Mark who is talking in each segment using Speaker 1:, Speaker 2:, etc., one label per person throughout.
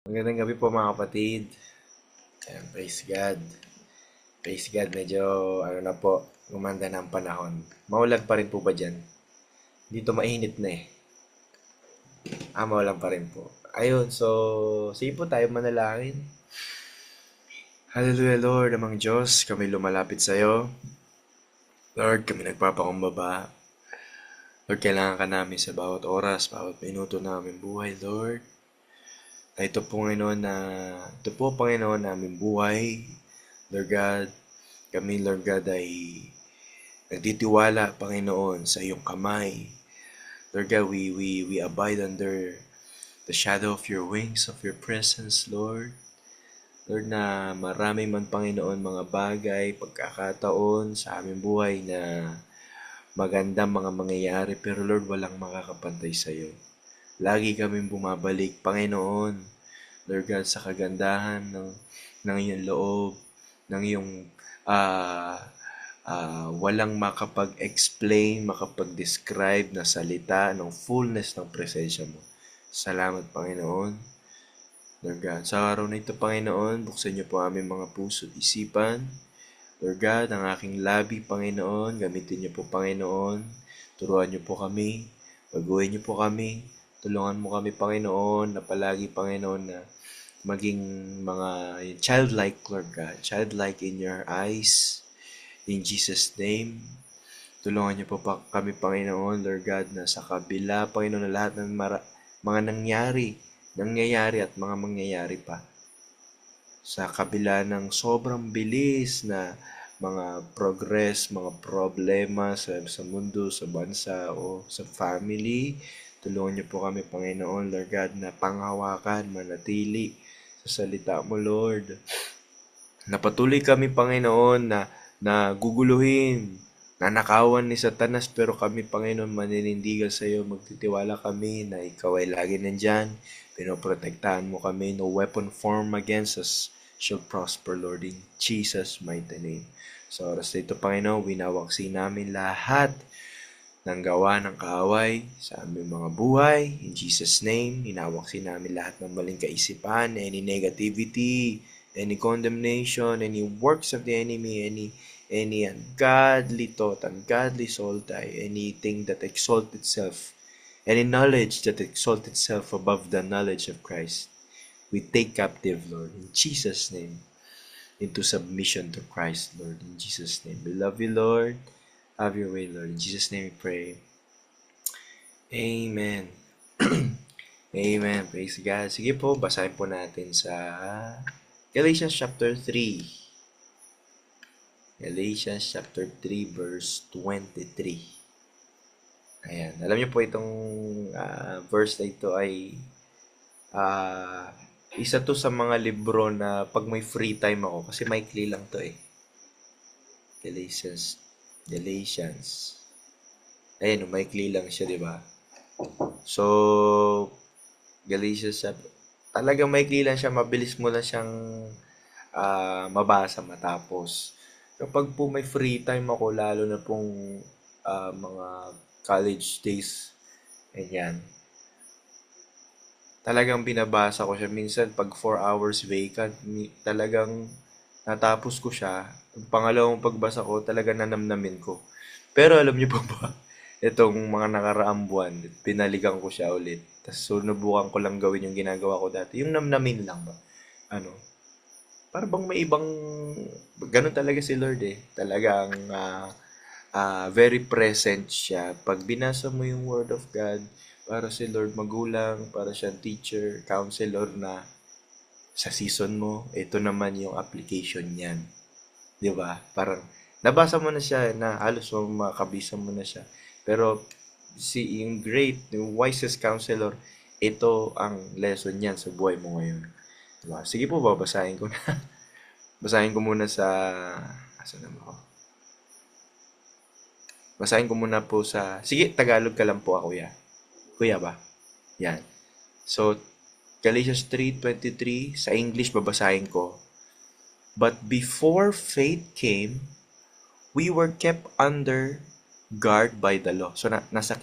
Speaker 1: Magandang gabi po mga kapatid. Ayan, praise God. Praise God, medyo na po, gumanda na ang panahon. Maulan pa rin po ba dyan? Dito mainit na eh. Maulan pa rin po. Ayun, so, sige po tayo manalangin. Hallelujah Lord, amang Diyos, kami lumalapit sa iyo. Lord, kami nagpapakumbaba. Lord, kailangan ka namin sa bawat oras, bawat minuto namin buhay, Lord. Ito po, Panginoon, ito po, Panginoon, namin buhay. Lord God, kami, Lord God, ay nagtitiwala, Panginoon, sa iyong kamay. Lord God, we abide under the shadow of your wings, of your presence, Lord. Lord, na marami man, Panginoon, mga bagay, pagkakataon sa aming buhay na maganda mga mangyayari, pero Lord, walang makakapantay sa iyo. Lagi kaming bumabalik, Panginoon, Lord God, sa kagandahan ng iyong loob, ng iyong walang makapag-explain, makapag-describe na salita ng fullness ng presensya mo. Salamat, Panginoon. Lord God, sa araw na ito, Panginoon, buksan niyo po aming mga puso at isipan. Lord God, ang aking labi, Panginoon, gamitin niyo po, Panginoon. Turuan niyo po kami, baguhin niyo po kami. Tulungan mo kami, Panginoon, na palagi, Panginoon, na maging mga childlike, Lord God. Childlike in your eyes. In Jesus' name, tulungan niyo po kami, Panginoon, Lord God, na sa kabila, Panginoon, na lahat ng mga nangyayari at mga mangyayari pa. Sa kabila ng sobrang bilis na mga progress, mga problema sa mundo, sa bansa, o sa family, tulungan niyo po kami, Panginoon, Lord God, na panghawakan, manatili sa salita mo, Lord. Napatuloy kami, Panginoon, na guguluhin, nanakawan ni Satanas, pero kami, Panginoon, maninindigan sa iyo, magtitiwala kami na ikaw ay lagi nandyan, pinoprotektahan mo kami, no weapon formed against us shall prosper, Lord, in Jesus' mighty name. Sa oras na ito, Panginoon, winawaksi namin lahat ng gawa ng kaaway sa aming mga buhay. In Jesus' name, hinawaksi namin lahat ng maling kaisipan, any negativity, any condemnation, any works of the enemy, any ungodly thought, ungodly soul tie, anything that exalts itself, any knowledge that exalts itself above the knowledge of Christ. We take captive, Lord, in Jesus' name, into submission to Christ, Lord, in Jesus' name. We love you, Lord. Have your way, Lord. In Jesus' name we pray. Amen. Amen. Praise God. Sige po, basahin po natin sa Galatians chapter 3. Galatians chapter 3 verse 23. Ayan. Alam niyo po itong verse na ito ay isa to sa mga libro na pag may free time ako, kasi maikli lang to eh. Galatians. Ayan, maikli lang siya, di ba? So, Galatians, talagang maikli lang siya, mabilis mo lang siyang mabasa matapos. Kapag po may free time ako, lalo na pong mga college days, ganyan, talagang binabasa ko siya. Minsan, pag 4 hours vacant, talagang natapos ko siya. Ang pangalawang pagbasa ko, talagang nanamnamin ko. Pero alam niyo po ba, itong mga nakaraang buwan, pinaligan ko siya ulit. Tapos sunubukan ko lang gawin yung ginagawa ko dati. Yung namnamin lang ba? Ano? Para bang may ibang, ganun talaga si Lord eh. Talagang very present siya. Pag binasa mo yung Word of God, para si Lord magulang, para siyang teacher, counselor na sa season mo, ito naman yung application niyan. Di ba? Parang nabasa mo na siya, na halos makabisa mo na siya. Pero yung great, yung wisest counselor, ito ang lesson niyan sa buhay mo ngayon. Diba? Sige po, babasahin ko na. Basahin ko muna sa... Asan na ako? Basahin ko muna po sa... Sige, Tagalog ka lang po ako, kuya. Kuya ba? Yan. So, Galatians 3:23, sa English babasahin ko. But before faith came, we were kept under guard by the law. So, nasa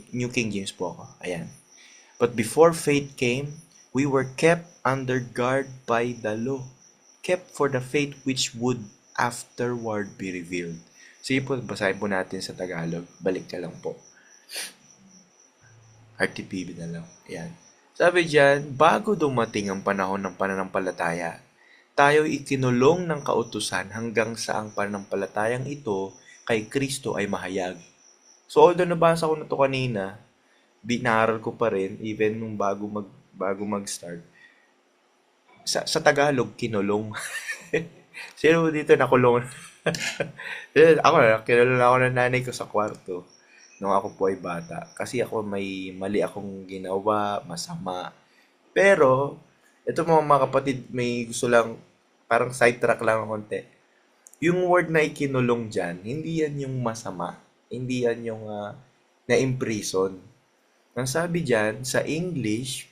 Speaker 1: New King James po ako. Ayan. But before faith came, We were kept under guard by the law, kept for the faith which would afterward be revealed. Sige po, basahin po natin sa Tagalog. Balik ka lang po. RTPB na lang. Ayan. Sabi diyan, bago dumating ang panahon ng pananampalataya, tayo ikinulong ng kautusan hanggang sa ang pananampalatayang ito kay Kristo ay mahayag. So although nabasa ko na to kanina, binaaral ko pa rin even nung bago mag-start. Sa Tagalog kinulong. Sino dito nakulong? Ako na, kinulong ako ng nanay ko sa kwarto nung ako po ay bata. Kasi ako may mali akong ginawa, masama. Pero, ito mga kapatid, may gusto lang, parang sidetrack lang ng konti. Yung word na ikinulong dyan, hindi yan yung masama. Hindi yan yung na-imprison. Ang sabi dyan, sa English,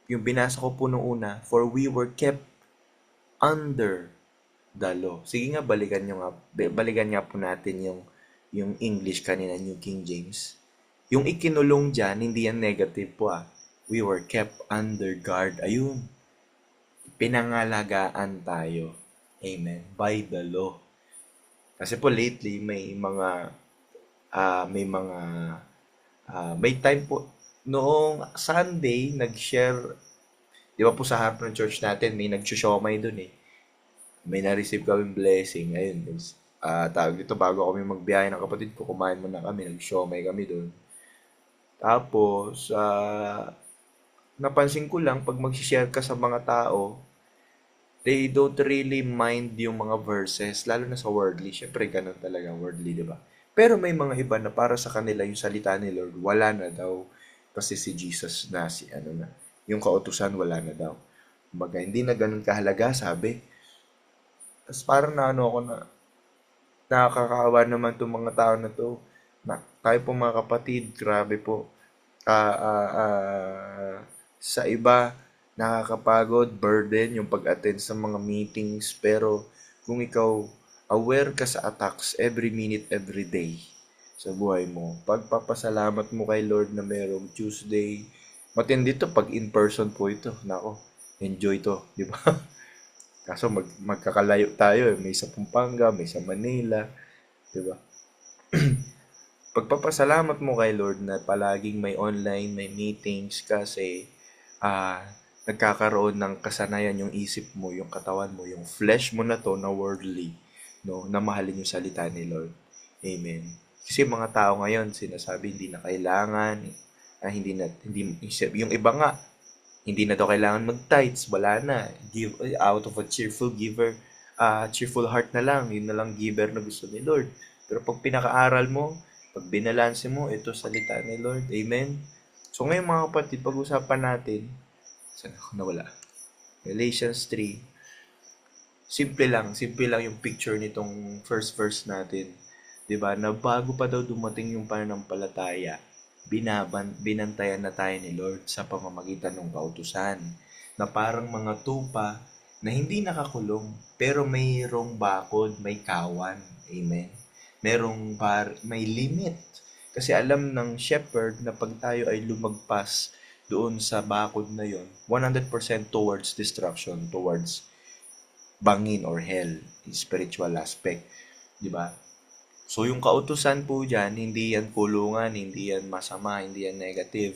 Speaker 1: yung binasa ko po nung una, for we were kept under the law. Sige nga, balikan nga po natin yung English kanina, New King James. Yung ikinulong dyan, hindi yan negative po We were kept under guard. Ayun. Pinangalagaan tayo. Amen. By the law. Kasi po lately, may time po, noong Sunday, nag-share, di ba po sa harap ng church natin, may nag-shomay dun eh. May na-receive kaming blessing. Ayun, tawag dito, bago kami magbiyahe ng kapatid ko, kumain muna kami, nag-shomay kami dun. Tapos, napansin ko lang, pag mag-share ka sa mga tao, they don't really mind yung mga verses, lalo na sa worldly. Syempre, ganun talaga, worldly, di ba? Pero may mga iba na para sa kanila yung salita ni Lord, wala na daw. Kasi si Jesus na, yung kautusan, wala na daw. Kumbaga, hindi na ganun kahalaga, sabi. Tapos parang ako na, nakakaawa naman itong mga tao na to. Tayo po mga kapatid, grabe po. Sa iba, nakakapagod, burden yung pag-attend sa mga meetings. Pero kung ikaw aware ka sa attacks every minute, every day sa buhay mo, pagpapasalamat mo kay Lord na merong Tuesday. Matindi to pag in person po ito. Nako, enjoy to, di ba? Kaso magkakalayo tayo, may sa Pampanga, may sa Manila, di ba? Pagpapasalamat mo kay Lord na palaging may online, may meetings kasi nagkakaroon ng kasanayan yung isip mo, yung katawan mo, yung flesh mo na to na worldly, no, na mahalin yung salita ni Lord. Amen. Kasi mga tao ngayon sinasabi hindi na kailangan, hindi yung iba nga hindi na daw kailangan mag-tithes, wala na. Give out of a cheerful giver, cheerful heart na lang, yun na lang giver na gusto ni Lord. Pero pag pinakaaral mo, pag binalanse mo, ito salita ni Lord. Amen. So ngayon mga kapatid, pag-usapan natin, saan ako nawala? Galatians 3. Simple lang yung picture nitong first verse natin. 'Di ba? Na bago pa daw dumating yung pananampalataya, binantayan na tayo ni Lord sa pamamagitan ng kautusan na parang mga tupa na hindi nakakulong pero mayroong bakod, may kawan. Amen. May limit. Kasi alam ng shepherd na pag tayo ay lumagpas doon sa bakod na yon, 100% towards destruction, towards bangin or hell, spiritual aspect, di ba? So yung kautusan po diyan, hindi yan kulungan, hindi yan masama, hindi yan negative.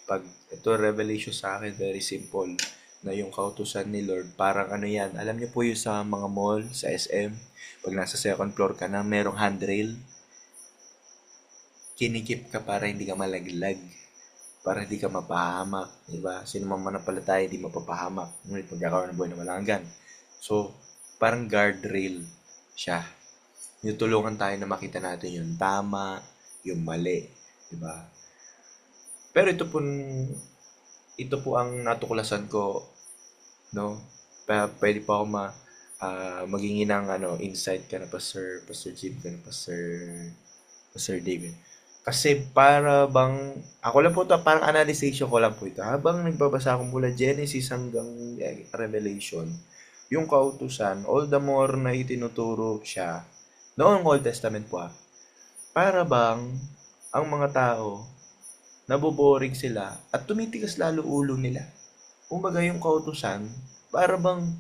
Speaker 1: Pag ito revelation sa akin, very simple, na yung kautusan ni Lord, parang ano yan, alam niyo po yung sa mga mall, sa SM, pag nasa second floor ka na, merong handrail, kinikip ka para hindi ka malaglag, para hindi ka mapahamak, di ba? Sino man mananampalataya, hindi mapapahamak. Ngunit pagkakaroon ng buhay na walang hanggan. So, parang guardrail siya. Yung tulungan tayo na makita natin yung tama, yung mali, di ba? Pero ito po ang natuklasan ko, no? Pwede pa ako maging ng insight ka na Pastor Jim, ka na Pastor David. Kasi para bang, ako lang po ito, parang analyzation ko lang po ito. Habang nagbabasa ako mula Genesis hanggang Revelation, yung kautusan, all the more na itinuturo siya, noong Old Testament po para bang ang mga tao, naboboring sila at tumitigas lalo ulo nila. Kumbaga yung kautusan, para bang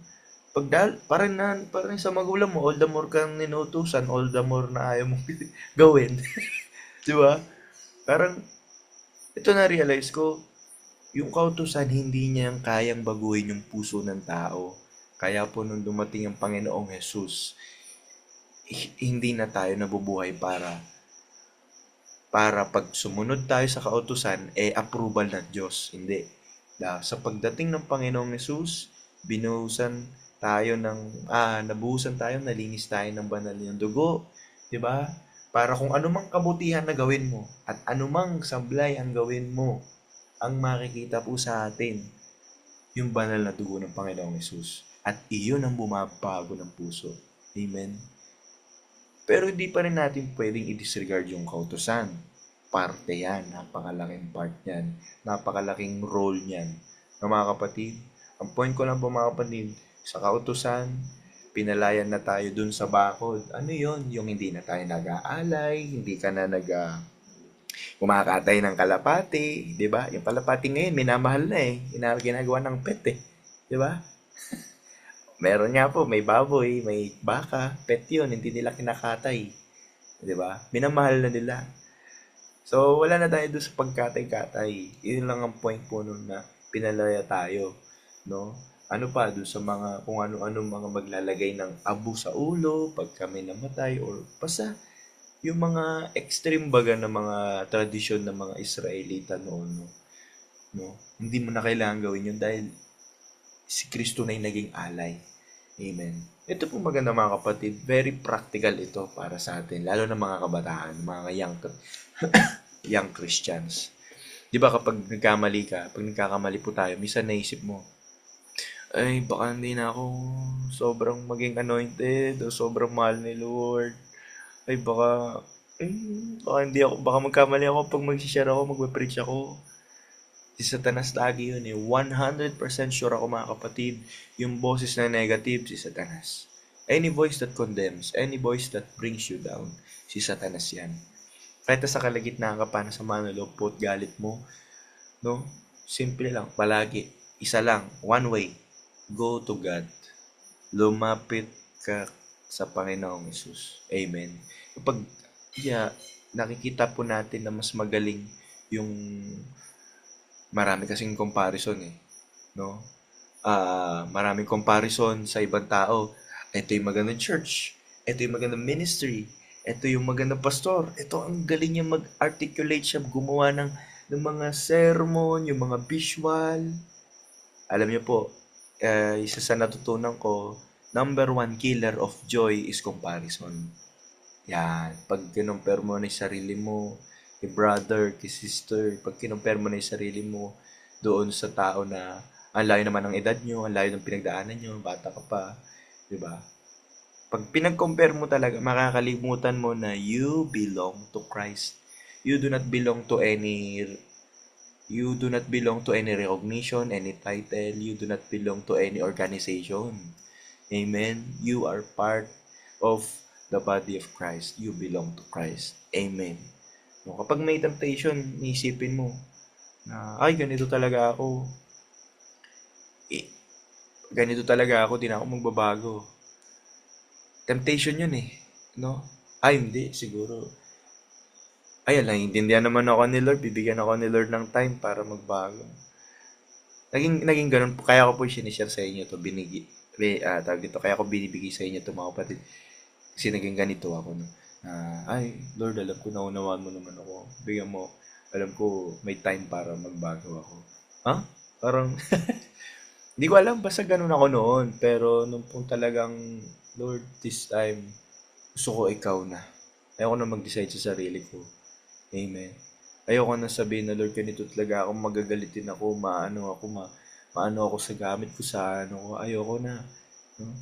Speaker 1: parang sa magulang mo, all the more kang ninutusan, all the more na ayaw mong gawin. Di ba? Parang, ito na-realize ko, yung kautusan, hindi niya kayang baguhin yung puso ng tao. Kaya po nung dumating ang Panginoong Jesus, hindi na tayo nabubuhay para pag sumunod tayo sa kautusan, approval ng Diyos. Hindi. Sa pagdating ng Panginoong Jesus, nabuhusan tayo, nalinis tayo ng banal niyang dugo. 'Di ba? Para kung anumang kabutihan na gawin mo at anumang sablay ang gawin mo, ang makikita po sa atin, yung banal na dugo ng Panginoong Jesus. At iyon ang bumabago ng puso. Amen? Pero hindi pa rin natin pwedeng i-disregard yung kautusan. Parte yan. Napakalaking part yan. Napakalaking role niyan. Mga kapatid, ang point ko lang po mga kapatid, sa kautusan, pinalayan na tayo dun sa bakod. Ano yon? Yung hindi na tayo nag-aalay, hindi ka na kumakatay ng kalapati, di ba? Yung kalapati ngayon, minamahal na eh. Ginagawa ng pet eh. Di ba? Meron nga po, may baboy, may baka, pet yun, hindi nila kinakatay. Di ba? Minamahal na nila. So, wala na tayo doon sa pagkatay-katay. Yun lang ang point po nun na pinalaya tayo. No? Ano pa doon sa mga, kung ano-ano mga maglalagay ng abo sa ulo, pag kami namatay, or basta yung mga extreme baga na mga tradisyon ng mga Israelita noon. No? Hindi mo na kailangan gawin yun dahil si Kristo na yung naging alay. Amen. Ito po maganda mga kapatid, very practical ito para sa atin, lalo na mga kabataan, mga young Christians. Di ba kapag pag nagkakamali po tayo, minsan naisip mo, ay baka hindi na ako sobrang maging anointed o sobrang mahal ni Lord. Ay baka hindi ako, baka magkamali ako pag mag-share ako, magpe-preach ako. Si Satanas lagi yun eh. 100% sure ako mga kapatid, yung boses na negative, si Satanas. Any voice that condemns, any voice that brings you down, si Satanas yan. Kahit sa kalagitnaan ka pa na sa manulog po at galit mo, no? Simple lang, palagi. Isa lang, one way. Go to God. Lumapit ka sa Panginoong Jesus. Amen. Kapag nakikita po natin na mas magaling yung marami kasing comparison eh, no? Maraming comparison sa ibang tao. Ito yung magandang church, ito yung magandang ministry, ito yung magandang pastor, ito ang galing niya mag-articulate siya, gumawa ng mga sermon, yung mga visual. Alam niyo po, isa sa natutunan ko, number one killer of joy is comparison. Yan, pag kinumpare mo na yung sarili mo, kay brother, kay sister, pag kinumpare mo na yung sarili mo doon sa tao na ang layo naman ng edad nyo, ang layo ng pinagdaanan nyo, bata ka pa, di ba? Pag pinag-compare mo talaga, makakalimutan mo na you belong to Christ. You do not belong to any recognition, any title. You do not belong to any organization. Amen. You are part of the body of Christ. You belong to Christ. Amen. No, kapag may temptation, isipin mo na, ay, ganito talaga ako. Ganito talaga ako, di na ako magbabago. Temptation yun eh. No? Ay, hindi. Siguro. Ay, naiintindihan naman ako ni Lord. Bibigyan ako ni Lord ng time para magbago. Naging ganun po. Kaya ko po sinishare sa inyo to. Kaya ko binibigay sa inyo to mga kapatid. Kasi naging ganito ako. No? Ay, Lord, alam ko naunawaan mo naman ako. Bigyan mo, alam ko may time para magbago ako. Ha? Parang, hindi ko alam, basta ganun ako noon. Pero nung pong talagang, Lord, this time, gusto ko ikaw na. Ayoko na mag-decide sa sarili ko. Amen. Ayoko na sabihin na, Lord, ganito talaga ako, magagalitin ako, maano ako sa gamit ko sa ano ko. Ayoko na. No?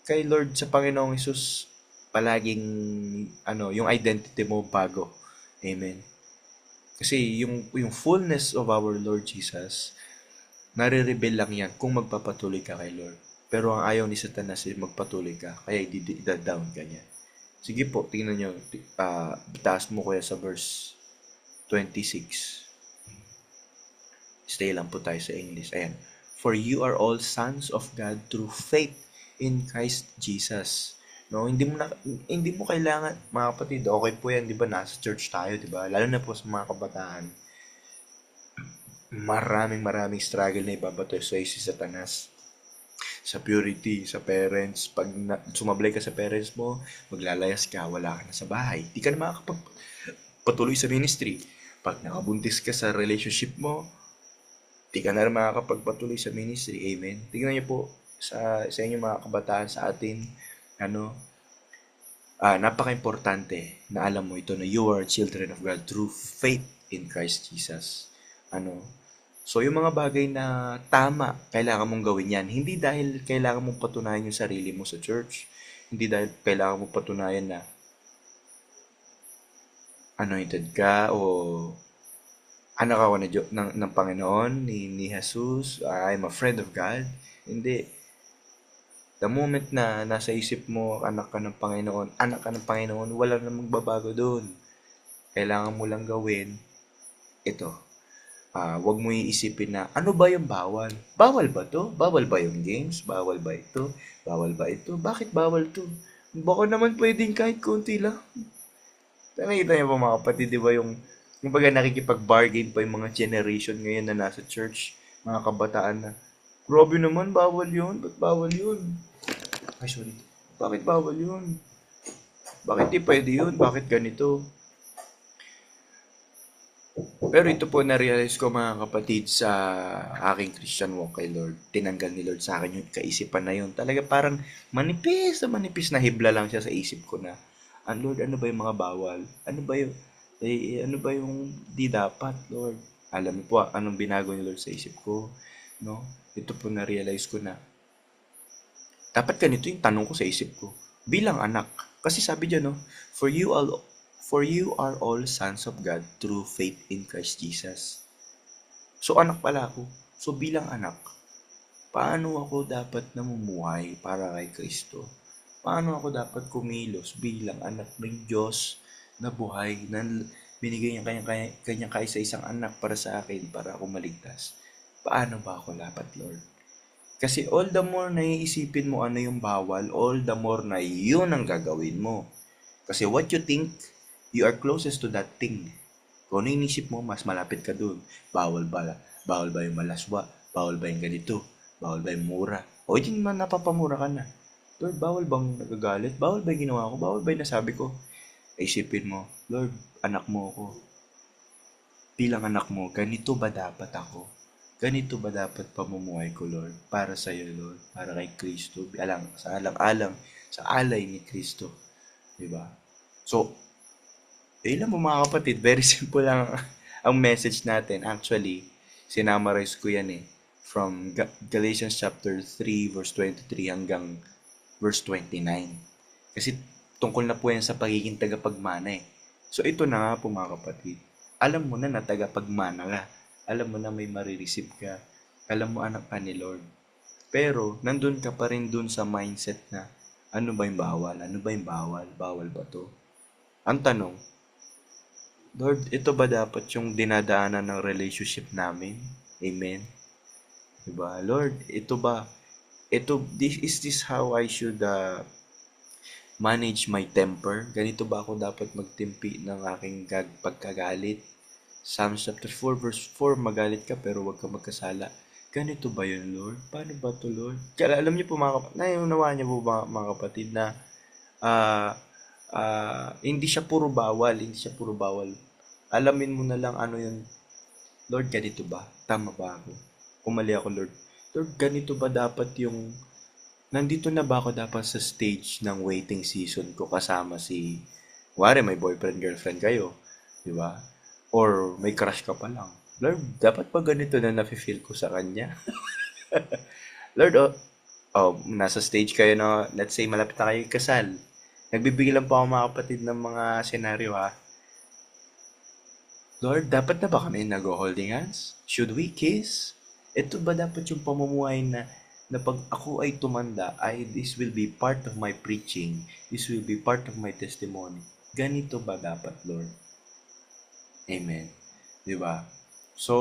Speaker 1: Kay Lord, sa Panginoong Hesus, palaging, yung identity mo bago. Amen. Kasi yung fullness of our Lord Jesus, nare-reveal lang yan kung magpapatuloy ka kay Lord. Pero ang ayaw ni Satanas ay magpatuloy ka, kaya i-down ka niya. Sige po, tingnan nyo, taas mo kuya sa verse 26. Stay lang po tayo sa English. Ayan. For you are all sons of God through faith in Christ Jesus. No, hindi mo kailangan, mga kapatid, okay po yan, 'di ba? Nasa church tayo, 'di ba? Lalo na po sa mga kabataan. Maraming struggle na ibabato sa si Satanas. Sa purity, sa parents, pag sumablay ka sa parents mo, maglalayas ka, wala ka na sa bahay. Di ka na makakapagpatuloy sa ministry. Pag nakabuntis ka sa relationship mo, di ka na rin makakapagpatuloy sa ministry. Amen. Tingnan niyo po sa inyo mga kabataan, sa atin, napaka-importante na alam mo ito na you are children of God through faith in Christ Jesus. So yung mga bagay na tama, kailangan mong gawin yan. Hindi dahil kailangan mong patunayan yung sarili mo sa church. Hindi dahil kailangan mong patunayan na anointed ka o anak ako ng Panginoon, ni Jesus, I'm a friend of God. Hindi. The moment na nasa isip mo, anak ka ng Panginoon, wala na magbabago doon. Kailangan mo lang gawin ito. Wag mo iisipin na, ano ba yung bawal? Bawal ba to? Bawal ba yung games? Bawal ba ito? Bawal ba ito? Bakit bawal to? Baka naman pwedeng kahit konti lang. Nakikita niyo po mga kapatid, di ba yung baga nakikipag-bargain pa yung mga generation ngayon na nasa church, mga kabataan na, grabe naman, bawal yun. Ba't bawal yun? Ay, sorry. Bakit bawal yun? Bakit di pwede yun? Bakit ganito? Pero ito po na-realize ko mga kapatid sa aking Christian walk kay Lord. Tinanggal ni Lord sa akin yung kaisipan na yun. Talaga parang manipis na hibla lang siya sa isip ko na, Lord, ano ba yung mga bawal? Ano ba yung di dapat, Lord? Alam mo po, anong binago ni Lord sa isip ko, no? Ito po na-realize ko na, dapat ganito yung tanong ko sa isip ko. Bilang anak. Kasi sabi dyan, no? For you are all sons of God through faith in Christ Jesus. So, anak pala ako. So, bilang anak, paano ako dapat namumuhay para kay Kristo? Paano ako dapat kumilos bilang anak ng Diyos na buhay, na binigay niya kanyang kaisa-isang anak para sa akin, para ako maligtas? Paano ba ako dapat, Lord? Kasi all the more na iisipin mo ano yung bawal, all the more na yun ang gagawin mo. Kasi what you think, you are closest to that thing. Kung ano inisip mo, mas malapit ka dun. Bawal ba yung malaswa? Bawal ba yung ganito? Bawal ba yung mura? O hindi man napapamura ka na. Lord, bawal bang nagagalit? Bawal ba yung ginawa ko? Bawal ba yung nasabi ko? Isipin mo, Lord, anak mo ako. Bilang anak mo, ganito ba dapat ako? Ganito ba dapat pamumuhay ko, Lord? Para sa iyo, Lord. Para kay Kristo. Sa alang-alang, sa alay ni Kristo. Diba? So, ilan mo mga kapatid, very simple lang ang message natin. Actually, sinamarize ko yan from Galatians chapter 3 verse 23 hanggang verse 29. Kasi tungkol na po yan sa pagiging tagapagmana . So ito na nga po mga kapatid. Alam mo na tagapagmana ka. Alam mo na may marireceive ka. Alam mo anak ka ni Lord. Pero nandun ka pa rin dun sa mindset na ano ba yung bawal? Ano ba yung bawal? Bawal ba to? Ang tanong, Lord, ito ba dapat yung dinadaanan ng relationship namin? Amen? Diba? Lord, is this how I should manage my temper? Ganito ba ako dapat magtimpi ng aking pagkagalit? Psalms chapter 4 verse 4, magalit ka pero huwag ka magkasala. Ganito ba yun, Lord? Paano ba to, Lord? Kaya alam niyo po mga kapatid, naiunawaan niyo po mga kapatid na hindi siya puro bawal. Alamin mo na lang ano yun. Lord, ganito ba? Tama ba ako? Kumali ako, Lord. Lord, ganito ba dapat yung nandito na ba ako dapat sa stage ng waiting season ko kasama wari may boyfriend, girlfriend kayo, di ba? Or may crush ka pa lang. Lord, dapat ba ganito na nafe-feel ko sa kanya? Lord, nasa stage kayo na, let's say, malapit na kayo kasal. Nagbibigay lang po ako mga kapatid ng mga senaryo Lord, dapat na ba kami nag-holding hands? Should we kiss? Ito ba dapat yung pamumuhay na pag ako ay tumanda, this will be part of my preaching. This will be part of my testimony. Ganito ba dapat, Lord? Amen. Diba? So,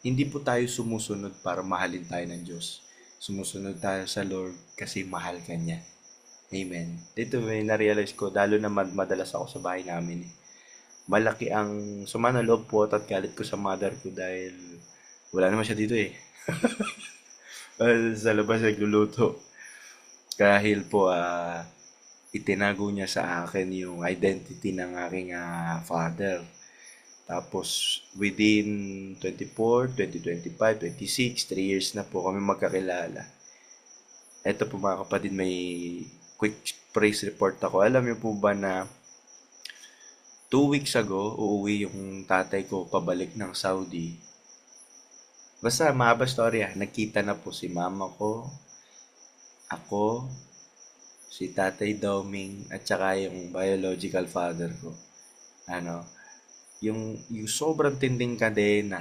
Speaker 1: hindi po tayo sumusunod para mahalin tayo ng Diyos. Sumusunod tayo sa Lord kasi mahal ka niya. Amen. Dito may na-realize ko, lalo na madalas ako sa bahay namin. Malaki ang suma ng loob po at galit ko sa mother ko dahil wala naman siya dito eh. Sa labas nagluluto. Dahil po itinago niya sa akin yung identity ng aking father. Tapos within 24, 2025, 26, 3 years na po kami magkakilala. Eto po mga kapatid, may quick praise report ako. Alam niyo po ba na 2 weeks ago, uuwi yung tatay ko pabalik ng Saudi. Basta mahaba storya, nagkita na po si mama ko, ako, si Tatay Doming, at saka yung biological father ko. Ano, yung sobrang tinding kadena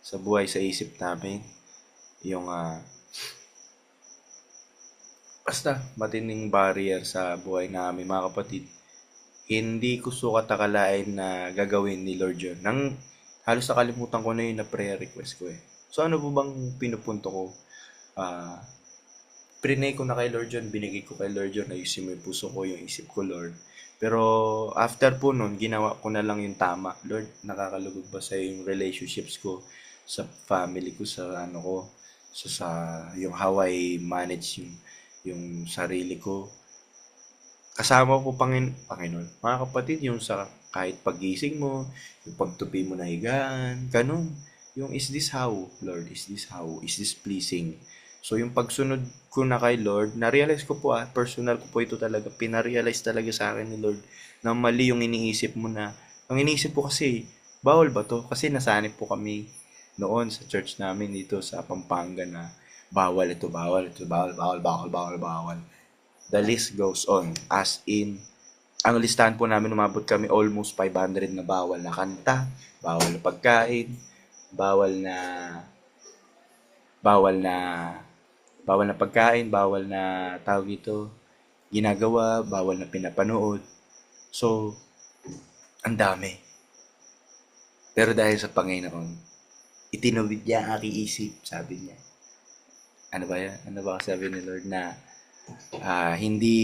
Speaker 1: sa buhay sa isip namin, yung basta matinding barrier sa buhay namin mga kapatid. Hindi ko sukat akalain na gagawin ni Lord yun. Halos nakalimutan ko na yun na prayer request ko eh. So ano po bang pinupunto ko? Prinay ko na kay Lord yun, binigay ko kay Lord yun, ayusin mo yung puso ko, yung isip ko, Lord. Pero after po nun, ginawa ko na lang yung tama. Lord, nakakalugod ba sa yung relationships ko, sa family ko, sa ano ko, sa yung how I manage yung sarili ko. Kasama po Panginoon. Mga kapatid, yung sa kahit pagising mo, yung pagtupi mo na higaan, ganun. Yung is this how, Lord? Is this how? Is this pleasing? So yung pagsunod ko na kay Lord, na-realize ko po personal ko po ito talaga, pina-realize talaga sa akin ni Lord na mali yung iniisip mo na, ang iniisip ko kasi, bawal ba to? Kasi nasanib po kami noon sa church namin dito sa Pampanga na bawal ito, bawal ito, bawal, bawal, bawal, bawal, bawal. The list goes on. As in, ang listahan po namin, umabot kami almost 500 na bawal na kanta, bawal na pagkain, bawal na bawal na bawal na pagkain, bawal na tawag ito, ginagawa, bawal na pinapanood. So, ang dami. Pero dahil sa Panginoon, itinuwid niya ang aking isip, sabi niya. Ano ba yan? Ano ba sabi ni Lord na hindi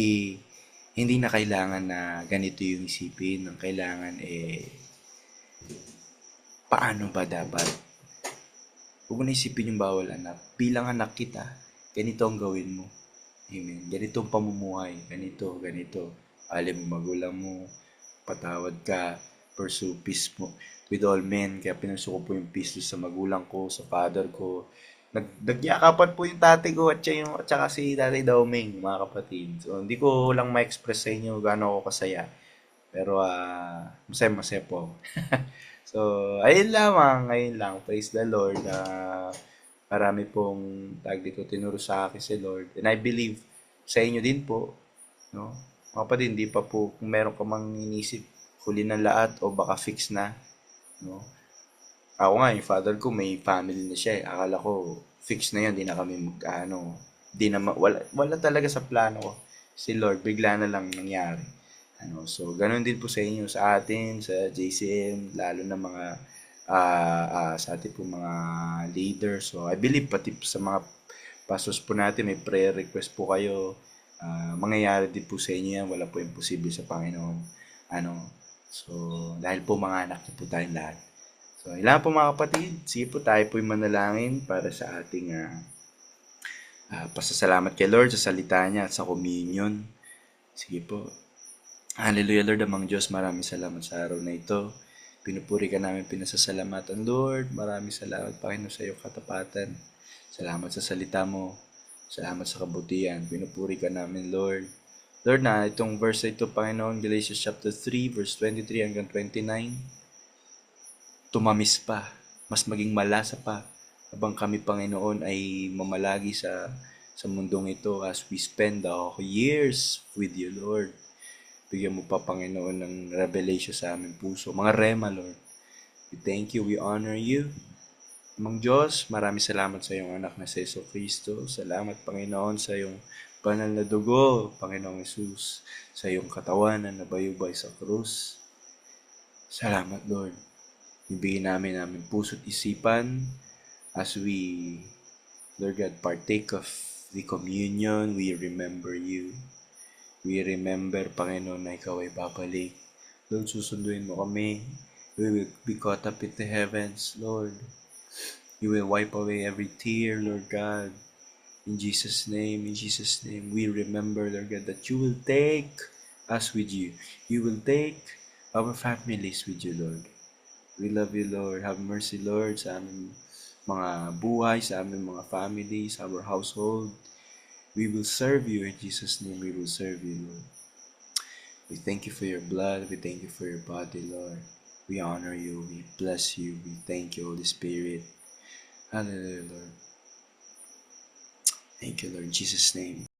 Speaker 1: hindi na kailangan na ganito yung isipin. Ang kailangan paano ba dapat? Huwag mo na isipin yung bawal anak. Bilang anak kita, ganito ang gawin mo. Amen. Ganito ang pamumuhay. Ganito, ganito. Alam mo magulang mo, patawad ka, pursue peace mo with all men. Kaya pinasuko po yung peace sa magulang ko, sa father ko. Nagyakapan po yung tatay ko at saka si Tatay Daoming, mga kapatid. So, hindi ko lang ma-express sa inyo gaano ako kasaya. Pero, masaya-masaya po. So, ayun lamang, ayun lang. Praise the Lord. Marami pong tag dito tinuro sa akin si Lord. And I believe sa inyo din po, no? Mga kapatid, hindi pa po, kung meron ka mang inisip, huli ng lahat o baka fix na, no? Ako nga, yung father ko may family na siya eh. Akala ko fix na yun, di na kami di na wala talaga sa plano ko. Si Lord, bigla na lang nangyari. So, ganun din po sa inyo, sa atin, sa JCM, lalo na mga sa ating po mga leaders. So, I believe pati sa mga pastors po natin, may prayer request po kayo. Mangyayari din po sa inyo yan. Wala po imposible sa Panginoon. So, dahil po mga anak po tayong lahat. So, ilan po mga kapatid, sige po tayo po'y manalangin para sa ating pasasalamat kay Lord sa salita niya at sa communion. Sige po. Hallelujah Lord, amang Diyos, maraming salamat sa araw na ito. Pinupuri ka namin, pinasasalamatan Lord. Maraming salamat Panginoon sa iyong katapatan. Salamat sa salita mo. Salamat sa kabutihan. Pinupuri ka namin Lord. Lord na, itong verse ito Panginoon, Galatians chapter 3, verse 23 hanggang 29. Tumamis pa, mas maging malasa pa habang kami Panginoon ay mamalagi sa mundong ito as we spend the years with you, Lord. Bigyan mo pa, Panginoon, ng revelation sa aming puso. Mga rema, Lord. We thank you, we honor you. Amang Diyos, maraming salamat sa iyong anak na si Yesu Cristo. Salamat, Panginoon, sa iyong banal na dugo, Panginoong Jesus, sa iyong katawan na nabayubay sa krus. Salamat, Lord. Ibigay namin puso't isipan As we, Lord God, partake of the communion, we remember you. We remember, Panginoon, na ikaw ay babalik. Lord, susunduin mo kami. We will be caught up in the heavens, Lord. You will wipe away every tear, Lord God. In Jesus' name, we remember, Lord God, that you will take us with you. You will take our families with you, Lord. We love you, Lord. Have mercy, Lord, sa aming mga buhay, sa aming mga families, our household. We will serve you in Jesus' name. We will serve you, Lord. We thank you for your blood. We thank you for your body, Lord. We honor you. We bless you. We thank you, Holy Spirit. Hallelujah, Lord. Thank you, Lord. In Jesus' name.